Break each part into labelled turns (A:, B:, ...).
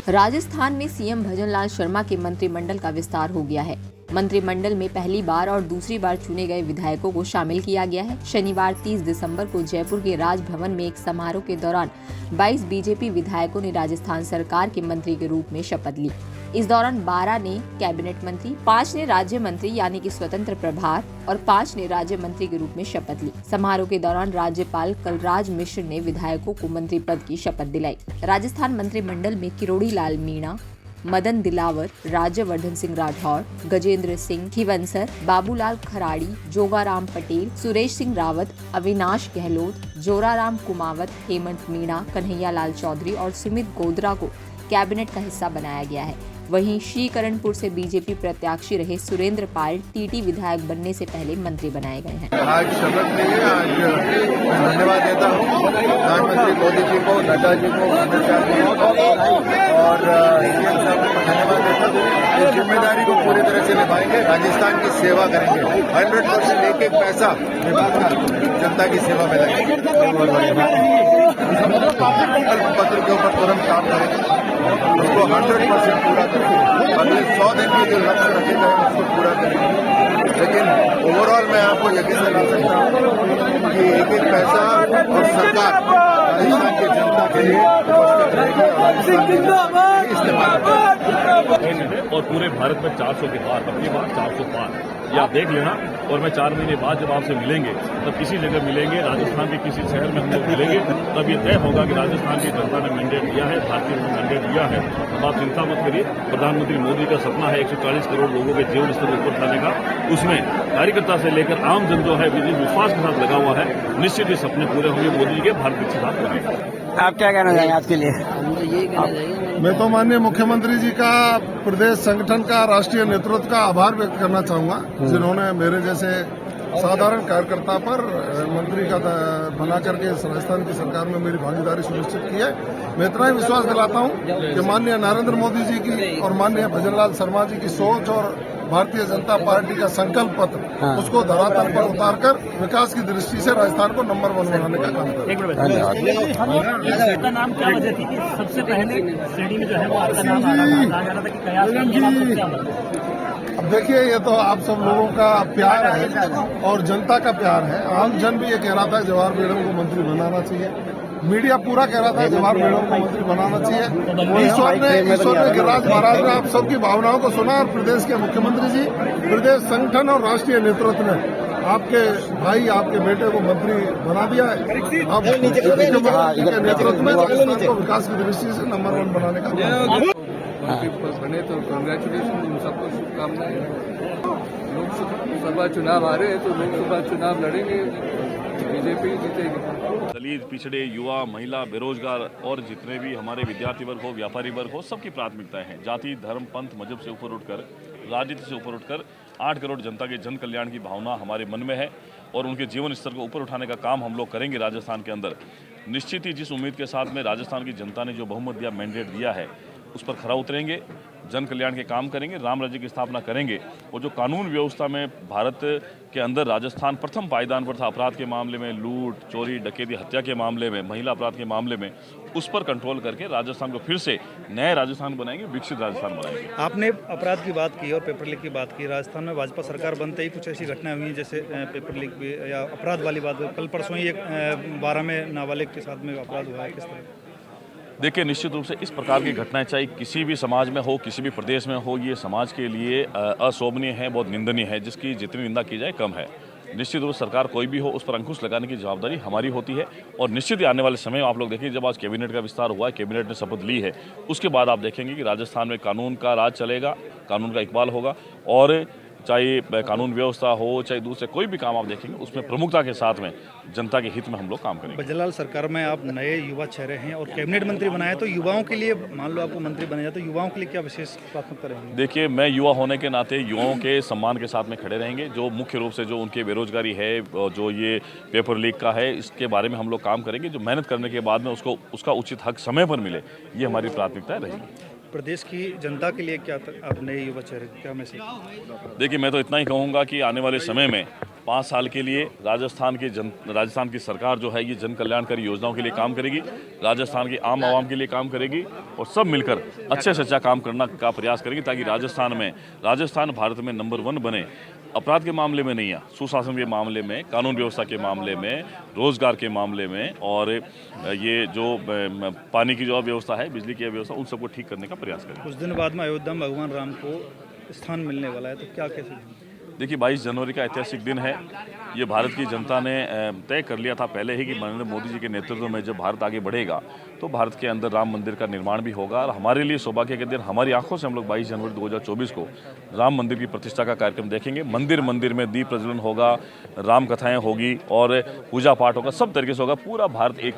A: राजस्थान में सीएम भजनलाल शर्मा के मंत्रिमंडल का विस्तार हो गया है। मंत्रिमंडल में पहली बार और दूसरी बार चुने गए विधायकों को शामिल किया गया है। शनिवार 30 दिसंबर को जयपुर के राजभवन में एक समारोह के दौरान 22 बीजेपी विधायकों ने राजस्थान सरकार के मंत्री के रूप में शपथ ली। इस दौरान 12 ने कैबिनेट मंत्री, 5 ने राज्य मंत्री यानी कि स्वतंत्र प्रभार और 5 ने राज्य मंत्री के रूप में शपथ ली। समारोह के दौरान राज्यपाल कलराज मिश्र ने विधायकों को मंत्री पद की शपथ दिलाई। राजस्थान मंत्रिमंडल में किरोड़ी लाल मीणा, मदन दिलावर, राज्यवर्धन सिंह राठौर, गजेंद्र सिंह खीवंसर, बाबूलाल खराड़ी, जोगाराम पटेल, सुरेश सिंह रावत, अविनाश गहलोत, जोराराम कुमावत, हेमंत मीणा, कन्हैया लाल चौधरी और सुमित गोधरा को कैबिनेट का हिस्सा बनाया गया है। वहीं श्रीकरणपुर से बीजेपी प्रत्याशी रहे सुरेंद्र पाल टीटी विधायक बनने से पहले मंत्री बनाए गए हैं।
B: आज शपथ ली है। आज धन्यवाद देता हूँ प्रधानमंत्री मोदी जी को, नड्डा जी को, अमित शाह जी को और सीएम साहब को धन्यवाद देता हूँ। इस जिम्मेदारी को पूरी तरह से निभाएंगे, राजस्थान की सेवा करेंगे। 100% एक एक पैसा विभाग का जनता की सेवा में लगेंगे। पत्र के ऊपर तुरंत काम करेंगे, उसको 100% पूरा करेंगे। अगले 100 दिन के जो लक्ष्य रखे गए उसको पूरा करेंगे। लेकिन ओवरऑल मैं आपको यकीन दिला सकता हूँ कि एक एक पैसा और सरकार राजस्थान की जनता के लिए उपस्थित रहेगी और राजस्थान के इस्तेमाल
C: और पूरे भारत में 400 के पार, अपनी बार 400 पार, ये आप देख लेना। और मैं 4 महीने बाद जब आपसे मिलेंगे तब किसी जगह मिलेंगे, राजस्थान के किसी शहर में हम लोग मिलेंगे, तब ये तय होगा कि राजस्थान की जनता ने मैंडेट दिया है, भारतीय जनता ने मैंडेट दिया है। अब आप चिंता मत करिए, प्रधानमंत्री मोदी का सपना है 140 करोड़ लोगों के जीवन स्तर ऊपर उठाने का। उसमें कार्यकर्ता से लेकर आम जन जो है विश्वास के साथ लगा हुआ है। निश्चित ही सपने पूरे होंगे मोदी जी के, भारत के साथ बनेंगे।
D: आप क्या कहना चाहेंगे आज के लिए?
B: मैं तो माननीय मुख्यमंत्री जी का, प्रदेश संगठन का, राष्ट्रीय नेतृत्व का आभार व्यक्त करना चाहूंगा, जिन्होंने मेरे जैसे साधारण कार्यकर्ता पर मंत्री का बना करके राजस्थान की सरकार में मेरी भागीदारी सुनिश्चित की है। मैं इतना ही विश्वास दिलाता हूं कि माननीय नरेंद्र मोदी जी की और माननीय भजनलाल शर्मा जी की सोच और भारतीय जनता पार्टी का संकल्प पत्र उसको धरातल पर उतारकर विकास की दृष्टि से राजस्थान को नंबर 1 बनाने का काम
E: आपका नाम क्या वजह थी? सबसे पहले श्रेणी में जो है वो आपका नाम आ रहा था कि कयास।
B: अब देखिए, ये तो आप सब लोगों का प्यार है और जनता का प्यार है। आम जन भी ये कह रहा था जवाहर मैडम को मंत्री बनाना चाहिए, मीडिया पूरा कह रहा था जवाहर मैडम को मंत्री बनाना चाहिए। ईश्वर ने गिरिराज महाराज ने आप सबकी भावनाओं को सुना और प्रदेश के मुख्यमंत्री जी, प्रदेश संगठन और राष्ट्रीय नेतृत्व ने आपके भाई, आपके बेटे को मंत्री बना दिया है। अब नेतृत्व में राजस्थान को विकास की दृष्टि से नंबर 1 बनाने का बने तो कांग्रेचुलेशन, उन सबको शुभकामनाएं। लोकसभा चुनाव आ रहे हैं तो लोकसभा चुनाव लड़ेंगे, बीजेपी जीतेगी।
C: दलित, पिछड़े, युवा, महिला, बेरोजगार और जितने भी हमारे विद्यार्थी वर्ग हो, व्यापारी वर्ग हो, सबकी प्राथमिकताएं हैं। जाति, धर्म, पंथ, मजहब से ऊपर उठकर, राजनीति से ऊपर उठकर 8 करोड़ जनता के जन कल्याण की भावना हमारे मन में है और उनके जीवन स्तर को ऊपर उठाने का काम हम लोग करेंगे राजस्थान के अंदर। निश्चित ही जिस उम्मीद के साथ में राजस्थान की जनता ने जो बहुमत दिया, मैंडेट दिया है, उस पर खरा उतरेंगे, जन कल्याण के काम करेंगे, राम राज्य की स्थापना करेंगे। और जो कानून व्यवस्था में भारत के अंदर राजस्थान प्रथम पायदान पर था, अपराध के मामले में, लूट, चोरी, डकैती, हत्या के मामले में, महिला अपराध के मामले में, उस पर कंट्रोल करके राजस्थान को फिर से नए राजस्थान बनाएंगे, विकसित राजस्थान बनाएंगे।
E: आपने अपराध की बात की और पेपर लीक की बात की। राजस्थान में भाजपा सरकार बनते ही कुछ ऐसी घटनाएं हुई जैसे पेपर लीक भी या अपराध वाली बात। कल परसों ही एक 12 में नाबालिग के साथ में अपराध हुआ है, किस तरह?
C: देखिए, निश्चित रूप से इस प्रकार की घटनाएं चाहे किसी भी समाज में हो, किसी भी प्रदेश में हो, ये समाज के लिए अशोभनीय है, बहुत निंदनीय है, जिसकी जितनी निंदा की जाए कम है। निश्चित रूप से सरकार कोई भी हो, उस पर अंकुश लगाने की जवाबदारी हमारी होती है और निश्चित ही आने वाले समय में आप लोग देखिए, जब आज कैबिनेट का विस्तार हुआ है, कैबिनेट ने शपथ ली है, उसके बाद आप देखेंगे कि राजस्थान में कानून का राज चलेगा, कानून का इकबाल होगा और चाहे कानून व्यवस्था हो, चाहे दूसरे कोई भी काम आप देखेंगे, उसमें प्रमुखता के साथ में जनता के हित में हम लोग काम करेंगे।
E: भजनलाल सरकार में आप नए युवा चेहरे हैं और कैबिनेट मंत्री बनाए, तो युवाओं के लिए, मान लो आपको मंत्री बने जाए तो युवाओं के लिए क्या विशेष प्राथमिकता रहेगी?
C: देखिए, मैं युवा होने के नाते युवाओं के सम्मान के साथ में खड़े रहेंगे। जो मुख्य रूप से जो उनके बेरोजगारी है, जो ये पेपर लीक का है, इसके बारे में हम लोग काम करेंगे। जो मेहनत करने के बाद में उसको उसका उचित हक समय पर मिले, ये हमारी प्राथमिकता रहेगी।
E: प्रदेश की जनता के लिए क्या आप नए युवा चेहरे क्या मैसेज?
C: देखिए, मैं तो इतना ही कहूँगा कि आने वाले समय में 5 साल के लिए राजस्थान की सरकार जो है ये जन कल्याणकारी योजनाओं के लिए काम करेगी, राजस्थान की आम आवाम के लिए काम करेगी और सब मिलकर अच्छे से अच्छा काम करना का प्रयास करेगी ताकि राजस्थान भारत में नंबर 1 बने। अपराध के मामले में नहीं है, सुशासन के मामले में, कानून व्यवस्था के मामले में, रोजगार के मामले में और ये जो पानी की जो व्यवस्था है, बिजली की व्यवस्था, उन सबको ठीक करने का प्रयास करें।
E: कुछ दिन बाद में अयोध्या में भगवान राम को स्थान मिलने वाला है, तो क्या कैसे?
C: देखिए 22 जनवरी का ऐतिहासिक दिन है। ये भारत की जनता ने तय कर लिया था पहले ही कि नरेंद्र मोदी जी के नेतृत्व में जब भारत आगे बढ़ेगा तो भारत के अंदर राम मंदिर का निर्माण भी होगा और हमारे लिए सौभाग्य के दिन हमारी आंखों से हम लोग 22 जनवरी 2024 को राम मंदिर की प्रतिष्ठा का कार्यक्रम देखेंगे। मंदिर में दीप प्रज्वलन होगा, राम कथाएं होगी और पूजा पाठ होगा, सब तरीके से होगा। पूरा भारत एक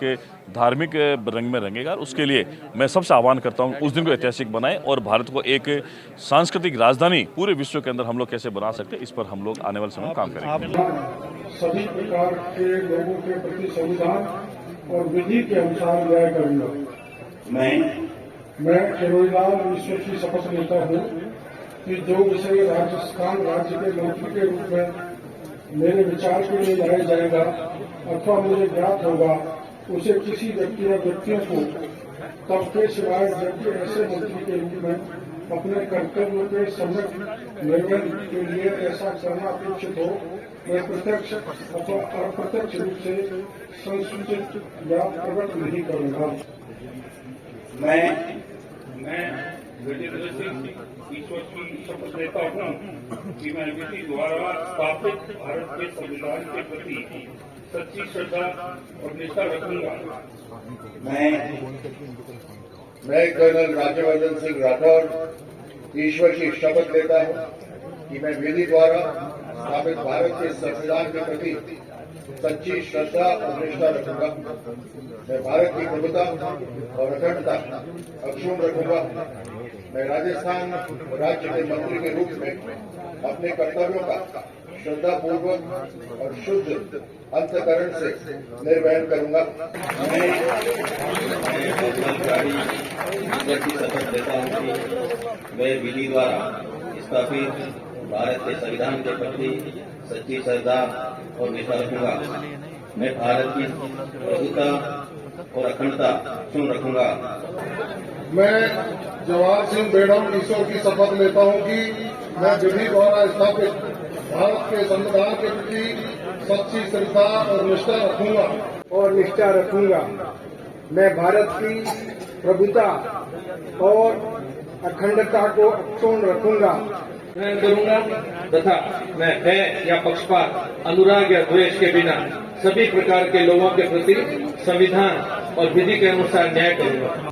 C: धार्मिक रंग में रंगेगा। उसके लिए मैं सबसे आह्वान करता हूँ उस दिन को ऐतिहासिक बनाएं और भारत को एक सांस्कृतिक राजधानी पूरे विश्व के अंदर हम लोग कैसे बना सकते हैं, इस पर हम लोग आने वाले समय में काम करेंगे।
F: सभी प्रकार के लोगों के प्रति संविधान और विधि के अनुसार न्याय करूंगा। मैं किरोड़ीलाल ईश्वर की शपथ लेता हूँ कि जो विषय राजस्थान राज्य के मंत्री के रूप में मेरे विचार के लिए लाया जाएगा अथवा मुझे ज्ञात होगा उसे किसी व्यक्ति या व्यक्तियों को तब के सिवाय जबकि ऐसे मंत्री के रूप में अपने कर्तव्य के सम्यक निर्वहन के लिए ऐसा करना अपेक्षित हो, मैं प्रत्यक्ष अथवा अप्रत्यक्ष रूप से संसूचित या प्रकट नहीं करूंगा।
G: मैं वीरेंद्र सिंह ईश्वर की शपथ लेता हूँ कि मैं विधि द्वारा स्थापित भारत के संविधान के प्रति सच्ची श्रद्धा और निष्ठा रखूंगा।
H: मैं कर्नल राज्यवर्धन सिंह राठौर ईश्वर की शपथ लेता हूँ कि मैं विधि द्वारा स्थापित भारत के संविधान के प्रति सच्ची श्रद्धा और निष्ठा रखूंगा। मैं भारत की प्रभुता और अखंडता अक्षुण्ण रखूंगा। मैं राजस्थान राज्य के मंत्री के रूप में अपने कर्तव्यों का श्रद्धापूर्वक और शुद्ध अंतःकरण से निर्वहन करूंगा।
G: शपथ लेता हूँ कि मैं विधि द्वारा स्थापित भारत के संविधान के प्रति सच्ची श्रद्धा और निष्ठा रखूंगा। मैं भारत की प्रभुता और अखंडता अक्षुण्ण रखूंगा।
B: मैं जवाहर सिंह बेड़म ईश्वर की शपथ लेता हूँ कि मैं विधि द्वारा स्थापित भारत के संविधान के प्रति सच्ची श्रद्धा और निष्ठा रखूंगा। मैं भारत की प्रभुता और अखंडता को अक्षुण्ण रखूंगा
I: करूंगा तथा मैं भय या पक्षपात, अनुराग या द्वेष के बिना सभी प्रकार के लोगों के प्रति संविधान और विधि के अनुसार न्याय करूंगा।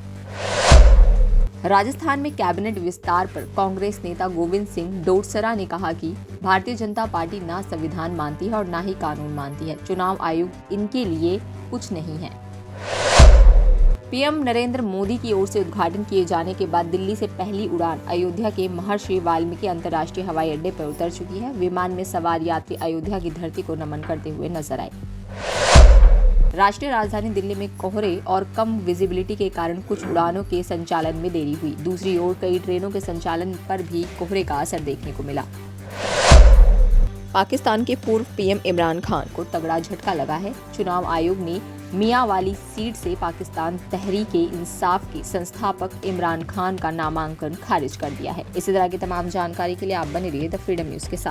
A: राजस्थान में कैबिनेट विस्तार पर कांग्रेस नेता गोविंद सिंह डोडसरा ने कहा कि भारतीय जनता पार्टी ना संविधान मानती है और ना ही कानून मानती है। चुनाव आयोग इनके लिए कुछ नहीं है। पीएम नरेंद्र मोदी की ओर से उद्घाटन किए जाने के बाद दिल्ली से पहली उड़ान अयोध्या के महर्षि वाल्मीकि अंतर्राष्ट्रीय हवाई अड्डे पर उतर चुकी है। विमान में सवार यात्री अयोध्या की धरती को नमन करते हुए नजर आए। राष्ट्रीय राजधानी दिल्ली में कोहरे और कम विजिबिलिटी के कारण कुछ उड़ानों के संचालन में देरी हुई। दूसरी ओर कई ट्रेनों के संचालन पर भी कोहरे का असर देखने को मिला। पाकिस्तान के पूर्व पीएम इमरान खान को तगड़ा झटका लगा है। चुनाव आयोग ने मियांवाली सीट से पाकिस्तान तहरीक-ए-इंसाफ के संस्थापक इमरान खान का नामांकन खारिज कर दिया है। इसी तरह की तमाम जानकारी के लिए आप बने रहिए द फ्रीडम न्यूज के साथ।